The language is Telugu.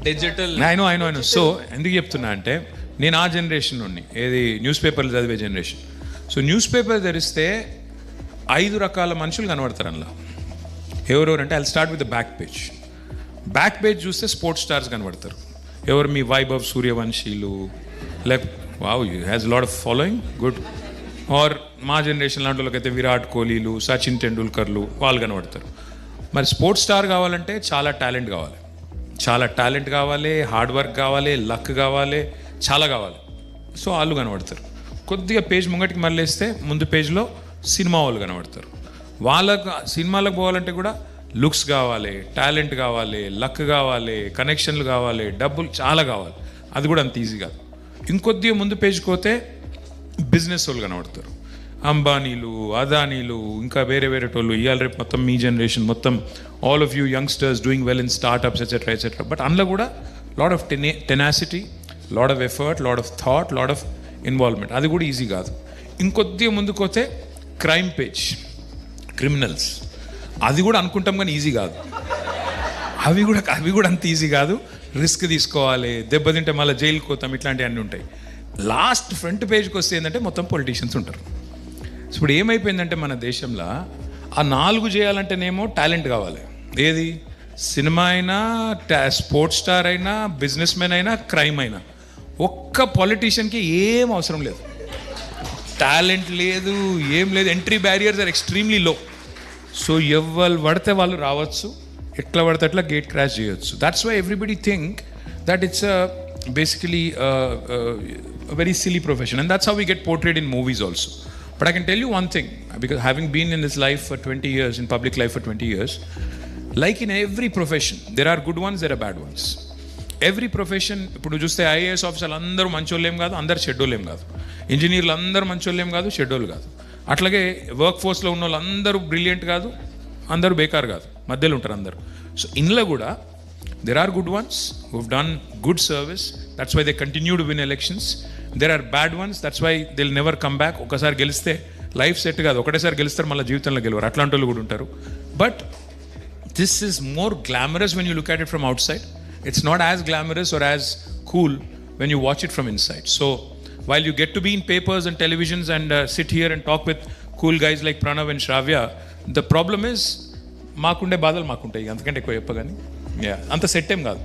డిజిటల్ అయినో సో ఎందుకు చెప్తున్నా అంటే నేను ఆ జనరేషన్ నుండి ఏది న్యూస్ పేపర్లు చదివే జనరేషన్. సో న్యూస్ పేపర్ తెరిస్తే 5 రకాల మనుషులు కనబడతారు అందులో. ఎవరెవరు అంటే I start with the back page చూస్తే స్పోర్ట్స్ స్టార్స్ కనబడతారు. ఎవరు మీ వైభవ్ సూర్యవంశీలు, like wow you has lot of following good. Or మా జనరేషన్ లాంటి వాళ్ళకైతే విరాట్ కోహ్లీలు, సచిన్ టెండూల్కర్లు వాళ్ళు కనబడతారు. మరి స్పోర్ట్స్ స్టార్ కావాలంటే చాలా టాలెంట్ కావాలి, హార్డ్ వర్క్ కావాలి, లక్ కావాలి, చాలా కావాలి. సో వాళ్ళు కనబడతారు. కొద్దిగా పేజ్ ముంగటికి మళ్ళేస్తే ముందు పేజ్లో సినిమా వాళ్ళు కనబడతారు. వాళ్ళకు సినిమాలకు పోవాలంటే కూడా లుక్స్ కావాలి, టాలెంట్ కావాలి, లక్ కావాలి, కనెక్షన్లు కావాలి, డబ్బులు చాలా కావాలి. అది కూడా అంత ఈజీ కాదు. ఇంకొద్దిగా ముందు పేజ్కి పోతే బిజినెస్ వాళ్ళు కనబడతారు. అంబానీలు, అదానీలు, ఇంకా వేరే టోళ్ళు. ఇవాళ రేపు మొత్తం మీ జనరేషన్ మొత్తం all of you youngsters doing well in startups etcetera. But అందులో కూడా lot of tenacity, lot of effort, lot of thought, lot of involvement. అది కూడా ఈజీ కాదు. ఇంకొద్దిగా ముందుకు పోతే క్రైమ్ పేజ్, క్రిమినల్స్. అది కూడా అనుకుంటాం కానీ ఈజీ కాదు. అవి కూడా అంత ఈజీ కాదు. రిస్క్ తీసుకోవాలి, దెబ్బతింటే మళ్ళీ జైలుకి పోతాం, ఇట్లాంటివన్నీ ఉంటాయి. లాస్ట్ ఫ్రంట్ పేజ్కి వస్తే ఏంటంటే మొత్తం పొలిటీషియన్స్ ఉంటారు. ఇప్పుడు ఏమైపోయిందంటే మన దేశంలో ఆ 4 చేయాలంటేనేమో టాలెంట్ కావాలి. ఏది సినిమా అయినా, స్పోర్ట్స్ స్టార్ అయినా, బిజినెస్ మ్యాన్ అయినా, క్రైమ్ అయినా. ఒక్క పొలిటీషియన్కి ఏం అవసరం లేదు, టాలెంట్ లేదు, ఏం లేదు. Entry barriers are extremely low. So ఎవరు పడితే వాళ్ళు రావచ్చు, ఎట్లా పడితే అట్లా గేట్ క్రాష్ చేయొచ్చు. That's why everybody think that it's basically a very silly profession, and that's how we get portrayed in movies also. But I can tell you one thing, because having been in this life for 20 years, in public life for 20 years, like in every profession, there are good ones, there are bad ones. Every profession, ఇప్పుడు చూస్తే ఐఏఎస్ ఆఫీసర్లు అందరూ మంచోళ్ళేం కాదు, అందరు షెడ్యూలేం కాదు. ఇంజనీర్లు అందరూ మంచోళ్ళేం కాదు, షెడ్యూల్ కాదు. అట్లాగే వర్క్ ఫోర్స్లో ఉన్న వాళ్ళు అందరూ బ్రిలియంట్ కాదు, అందరూ బేకార్ కాదు, మధ్యలో ఉంటారు అందరూ. సో ఇందులో కూడా there are good ones who've done good service, that's why they continue to win elections. There are bad ones, that's why they'll never come back. ఒకసారి గెలిస్తే లైఫ్ సెట్ కాదు, ఒకటేసారి గెలుస్తారు మళ్ళీ జీవితంలో గెలవరు, అట్లాంటి వాళ్ళు కూడా ఉంటారు. But this is more glamorous when you look at it from outside. It's not as glamorous or as cool when you watch it from inside. So while you get to be in papers and televisions and sit here and talk with cool guys like Pranav and Shravya, the problem is మాకుండే బాధలు మాకుంటాయి, అంతకంటే ఎక్కువ చెప్పగాని అంత సెట్ ఏం కాదు.